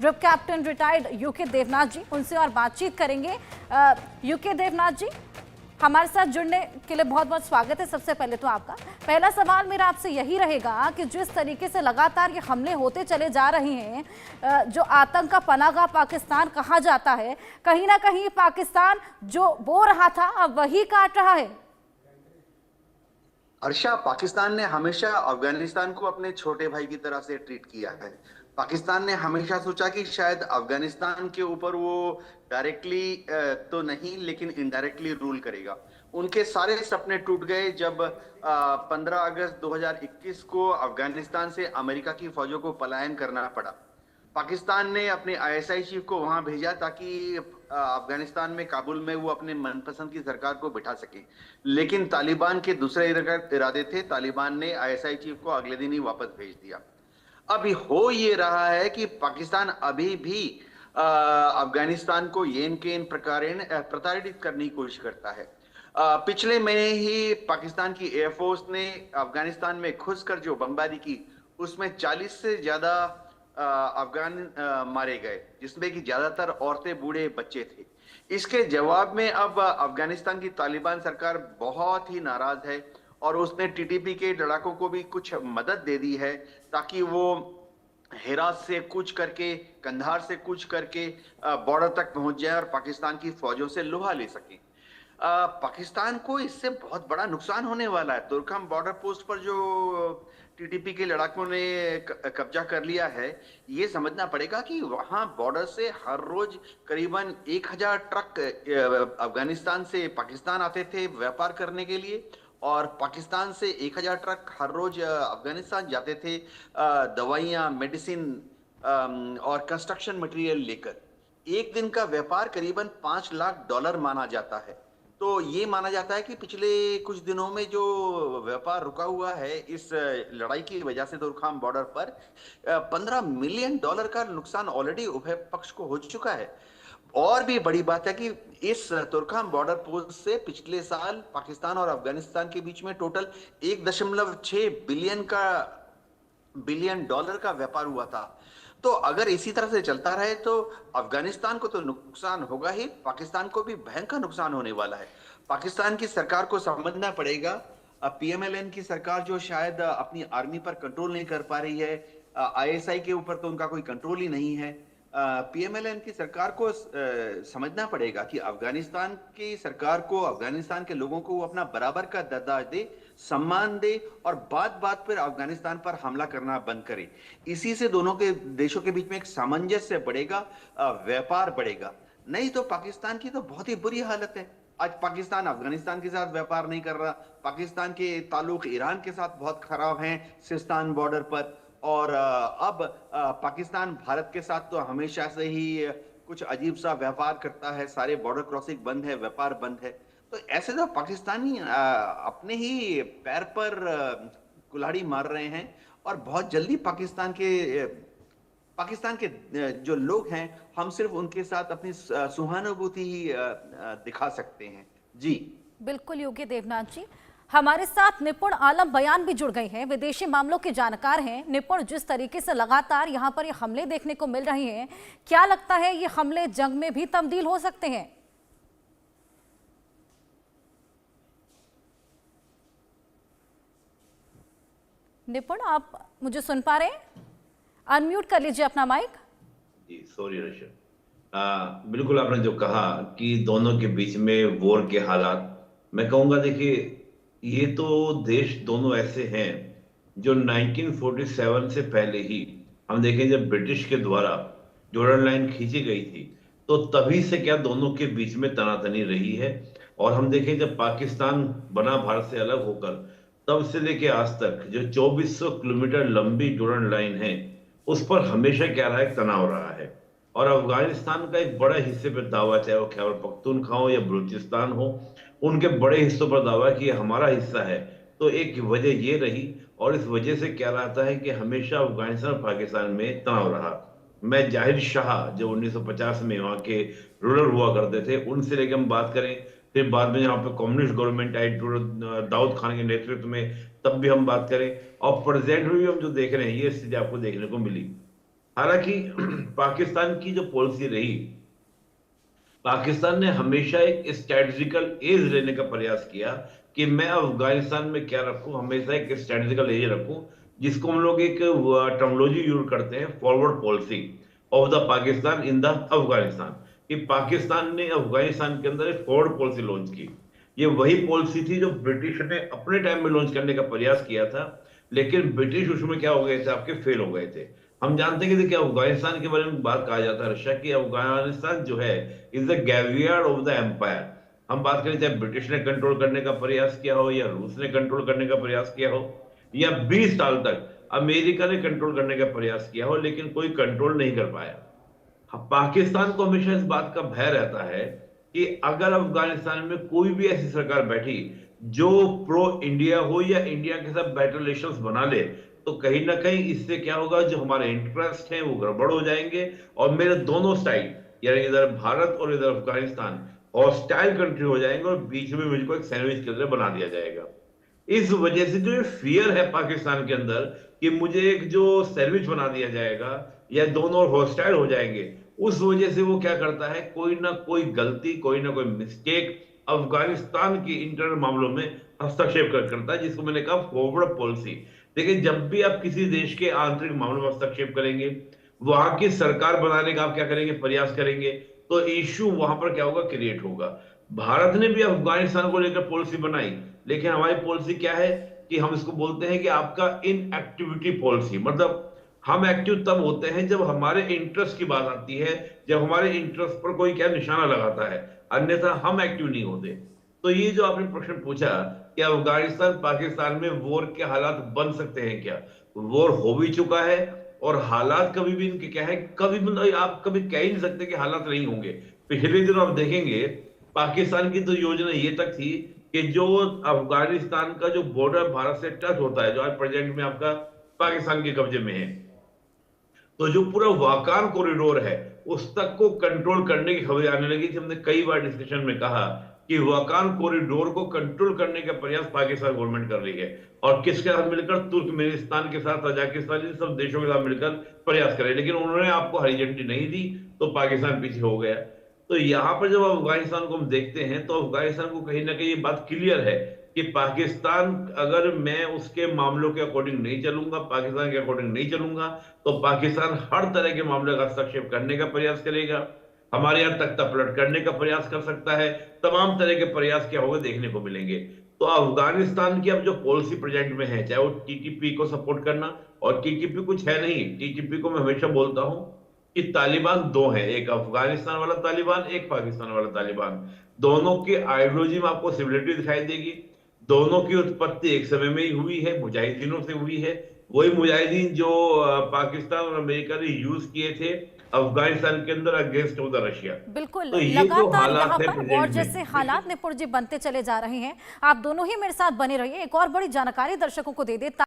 Group captain retired U K Devnath ji, उनसे और बातचीत करेंगे। यूके देवनाथ जी, हमारे साथ जुड़ने के लिए बहुत बहुत स्वागत है। सबसे पहले तो आपका पहला सवाल मेरा आपसे यही रहेगा कि जिस तरीके से लगातार ये हमले होते चले जा रहे हैं, जो आतंक का पनाहगाह पाकिस्तान कहा जाता है, कहीं ना कहीं पाकिस्तान जो बो रहा था अब वही काट रहा है। अर्षा, पाकिस्तान ने हमेशा अफगानिस्तान को अपने छोटे भाई की तरह से ट्रीट किया है। पाकिस्तान ने हमेशा सोचा कि शायद अफगानिस्तान के ऊपर वो डायरेक्टली तो नहीं लेकिन इनडायरेक्टली रूल करेगा। उनके सारे सपने टूट गए जब 15 अगस्त 2021 को अफगानिस्तान से अमेरिका की फौजों को पलायन करना पड़ा। पाकिस्तान ने अपने आईएसआई चीफ को वहां भेजा ताकि अफगानिस्तान में, काबुल में वो अपने मनपसंद की सरकार को बिठा सके। लेकिन तालिबान के दूसरे इरादे थे। तालिबान ने आईएसआई चीफ को अगले दिन ही वापस भेज दिया। अभी हो ये रहा है कि पाकिस्तान अभी भी अफगानिस्तान को येन के इन प्रकारेण प्रताड़ित करने की कोशिश करता है। पिछले महीने ही पाकिस्तान की एयरफोर्स ने अफगानिस्तान में घुसकर जो बमबारी की, उसमें 40 से ज्यादा अफगान मारे गए, जिसमें कि ज्यादातर औरतें, बूढ़े, बच्चे थे। इसके जवाब में अब अफगानिस्तान की तालिबान सरकार बहुत ही नाराज है और उसने टीटीपी के लड़ाकों को भी कुछ मदद दे दी है ताकि वो हेरात से कूच करके, कंधार से कूच करके बॉर्डर तक पहुंच जाए और पाकिस्तान की फौजों से लोहा ले सके। पाकिस्तान को इससे बहुत बड़ा नुकसान होने वाला है। तुर्कम बॉर्डर पोस्ट पर जो टीटीपी के लड़ाकों ने कब्जा कर लिया है, ये समझना पड़ेगा कि वहां बॉर्डर से हर रोज करीबन 1000 ट्रक अफगानिस्तान से पाकिस्तान आते थे व्यापार करने के लिए, और पाकिस्तान से 1000 ट्रक हर रोज अफगानिस्तान जाते थे दवाइयां, मेडिसिन और कंस्ट्रक्शन मटेरियल लेकर। एक दिन का व्यापार करीबन $5 लाख माना जाता है। तो ये माना जाता है कि पिछले कुछ दिनों में जो व्यापार रुका हुआ है इस लड़ाई की वजह से तुर्खाम बॉर्डर पर $15 मिलियन का नुकसान ऑलरेडी उभय पक्ष को हो चुका है। और भी बड़ी बात है कि इस तुर्खाम बॉर्डर पोस्ट से पिछले साल पाकिस्तान और अफगानिस्तान के बीच में टोटल 1.6 बिलियन डॉलर का व्यापार हुआ था। तो अगर इसी तरह से चलता रहे तो अफगानिस्तान को तो नुकसान होगा ही, पाकिस्तान को भी भयंकर नुकसान होने वाला है। पाकिस्तान की सरकार को समझना पड़ेगा, पीएमएलएन की सरकार जो शायद अपनी आर्मी पर कंट्रोल नहीं कर पा रही है, आईएसआई के ऊपर तो उनका कोई कंट्रोल ही नहीं है। पीएमएलएन की सरकार को समझना पड़ेगा कि अफगानिस्तान की सरकार को, अफगानिस्तान के लोगों को वो अपना बराबर का दर्जा दे, सम्मान दे और बात बात पर अफगानिस्तान पर हमला करना बंद करे। इसी से दोनों के देशों के बीच में एक सामंजस्य बढ़ेगा, व्यापार बढ़ेगा। नहीं तो पाकिस्तान की तो बहुत ही बुरी हालत है। आज पाकिस्तान अफगानिस्तान के साथ व्यापार नहीं कर रहा, पाकिस्तान के ताल्लुक ईरान के साथ बहुत खराब हैं सिस्तान बॉर्डर पर, और अब पाकिस्तान भारत के साथ तो हमेशा से ही कुछ अजीब सा व्यापार करता है, सारे बॉर्डर क्रॉसिंग बंद है, व्यापार बंद है। तो ऐसे तो पाकिस्तानी अपने ही पैर पर कुल्हाड़ी मार रहे हैं और बहुत जल्दी पाकिस्तान के जो लोग हैं, हम सिर्फ उनके साथ अपनी सहानुभूति ही दिखा सकते हैं। जी बिल्कुल योगी देवनाथ जी, हमारे साथ निपुण आलम बयान भी जुड़ गए हैं, विदेशी मामलों के जानकार हैं। निपुण, जिस तरीके से लगातार यहाँ पर ये हमले देखने को मिल रहे हैं, क्या लगता है ये हमले जंग में भी तब्दील हो सकते हैं? निपुण, आप मुझे सुन पा रहे हैं? अनम्यूट कर लीजिए अपना माइक। जी सॉरी रशा, बिल्कुल आपने जो कहा कि दोनों के बीच में वॉर के हालात, मैं कहूंगा देखिए ये तो देश दोनों ऐसे हैं जो 1947 से पहले ही, हम देखें जब ब्रिटिश के द्वारा जॉर्डन लाइन खींची गई थी तो तभी से क्या दोनों के बीच में तनातनी रही है। और हम देखें जब पाकिस्तान बना भारत से अलग होकर, तब से लेके आज तक जो 2400 किलोमीटर लंबी जॉर्डन लाइन है उस पर हमेशा क्या रहा है, तनाव रहा है। और अफगानिस्तान का एक बड़ा हिस्से पर दावा, चाहे वो खैबर पख्तूनख्वा हो या बलूचिस्तान हो, उनके बड़े हिस्सों पर दावा कि ये हमारा हिस्सा है। तो एक वजह ये रही, और इस वजह से क्या रहता है कि हमेशा अफगानिस्तान और पाकिस्तान में तनाव रहा। मैं जाहिर शाह जो 1950 में वहाँ के रूलर हुआ करते थे, उनसे लेकर हम बात करें, फिर बाद में यहाँ पे कम्युनिस्ट गवर्नमेंट आई दाऊद खान के नेतृत्व में, तब भी हम बात करें, और प्रेजेंट में भी हम जो देख रहे हैं ये स्थिति आपको देखने को मिली। हालांकि पाकिस्तान की जो पॉलिसी रही, पाकिस्तान ने हमेशा एक स्ट्रेटेजिकल एज लेने का प्रयास किया कि मैं अफगानिस्तान में क्या रखूं, हमेशा एक स्ट्रेटेजिकल एज रखूं, जिसको हम लोग एक टर्मिनोलॉजी यूज करते हैं, forward policy of the Pakistan in the Afghanistan. कि पाकिस्तान ने अफगानिस्तान के अंदर एक फॉरवर्ड पॉलिसी लॉन्च की। ये वही पॉलिसी थी जो ब्रिटिश ने अपने टाइम में लॉन्च करने का प्रयास किया था, लेकिन ब्रिटिश उसमें क्या हो गए थे, आपके फेल हो गए थे। हम जानते हैं कि देखिए अफगानिस्तान के बारे में बात कहा जाता है रशिया की, अफगानिस्तान जो है is the graveyard of the empire. हम बात करें चाहे ब्रिटिश ने कंट्रोल करने का प्रयास किया हो, या रूस ने कंट्रोल करने का प्रयास किया हो, या 20 साल तक अमेरिका ने कंट्रोल करने का प्रयास किया हो, लेकिन कोई कंट्रोल नहीं कर पाया। पाकिस्तान को हमेशा इस बात का भय रहता है कि अगर अफगानिस्तान में कोई भी ऐसी सरकार बैठी जो प्रो इंडिया हो या इंडिया के साथ बेटर रिलेशंस बना ले, तो कहीं ना कहीं इससे क्या होगा, जो हमारे इंटरेस्ट हैं वो गड़बड़ हो जाएंगे, और मेरे दोनों साइड, यानी इधर भारत और इधर अफगानिस्तान हॉस्टाइल कंट्री हो जाएंगे, और बीच में मुझको एक सैंडविच की तरह बना दिया जाएगा। इस वजह से जो ये फियर है पाकिस्तान के अंदर कि मुझे एक जो सैंडविच बना दिया जाएगा या दोनों हॉस्टाइल हो जाएंगे, उस वजह से वो क्या करता है, कोई ना कोई गलती, कोई ना कोई मिस्टेक अफगानिस्तान की इंटरनल मामलों में हस्तक्षेप करता है, जिसको मैंने कहा फॉरवर्ड पॉलिसी। देखिए जब भी आप किसी देश के आंतरिक मामलों में हस्तक्षेप करेंगे, वहां की सरकार बनाने का आप क्या करेंगे, प्रयास करेंगे, तो इश्यू वहां पर क्या होगा, क्रिएट होगा। भारत ने भी अफगानिस्तान को लेकर पॉलिसी बनाई, लेकिन हमारी पॉलिसी क्या है कि हम इसको बोलते हैं कि आपका इनएक्टिविटी पॉलिसी। मतलब हम एक्टिव तब होते हैं जब हमारे इंटरेस्ट की बात आती है, जब हमारे इंटरेस्ट पर कोई क्या निशाना लगाता है, अन्यथा हम एक्टिव नहीं होते। तो ये जो आपने प्रश्न पूछा कि अफगानिस्तान पाकिस्तान में वॉर के हालात बन सकते हैं क्या, वॉर हो भी चुका है, और हालात कभी भी इनके क्या है, कभी भी आप कभी कह ही नहीं सकते कि हालात नहीं होंगे। पिछले दिनों आप देखेंगे पाकिस्तान की तो योजना ये तक थी कि जो अफगानिस्तान का जो बॉर्डर भारत से टच होता है, जो आज प्रेजेंट में आपका पाकिस्तान के कब्जे में है, तो जो पूरा वाकान कॉरिडोर है उस तक को कंट्रोल करने की खबरें आने लगी थी। हमने कई बार डिस्कशन में कहा कि वाकान कॉरिडोर को कंट्रोल करने का प्रयास पाकिस्तान गवर्नमेंट कर रही है, और किसके साथ मिलकर, तुर्कमेनिस्तान के साथ, तजाकिस्तान, इन सब देशों के साथ मिलकर प्रयास करे, लेकिन उन्होंने आपको हरी झंडी नहीं दी, तो पाकिस्तान पीछे हो गया। तो यहां पर जब अफगानिस्तान को हम देखते हैं, तो अफगानिस्तान को कहीं ना कहीं ये बात क्लियर है कि पाकिस्तान, अगर मैं उसके मामलों के अकॉर्डिंग नहीं चलूंगा, पाकिस्तान के अकॉर्डिंग नहीं चलूंगा, तो पाकिस्तान हर तरह के मामले का हस्तक्षेप करने का प्रयास करेगा, हमारे यहाँ तख्ता पलट करने का प्रयास कर सकता है, तमाम तरह के प्रयास क्या होगा देखने को मिलेंगे। तो अफगानिस्तान की अब जो पॉलिसी प्रेजेंट में है, चाहे वो टीटीपी को सपोर्ट करना, और टीटीपी कुछ है नहीं, टीटीपी को मैं हमेशा बोलता हूं कि तालिबान दो है, एक अफगानिस्तान वाला तालिबान, एक पाकिस्तान वाला तालिबान। दोनों की आइडियोलॉजी में आपको सिमिलरिटी दिखाई देगी, दोनों की उत्पत्ति एक समय में ही हुई है, मुजाहिदीनों से हुई है। वही मुजाहिदीन जो पाकिस्तान और अमेरिका ने यूज किए थे अफगानिस्तान के अंदर अगेंस्ट ऑफ द रशिया। बिल्कुल, तो ये जो लगातार यहाँ हालात है पर वॉर प्रेजेंट जैसे में, हालात निपुण जी बनते चले जा रहे हैं। आप दोनों ही मेरे साथ बने रहिए, एक और बड़ी जानकारी दर्शकों को दे दे।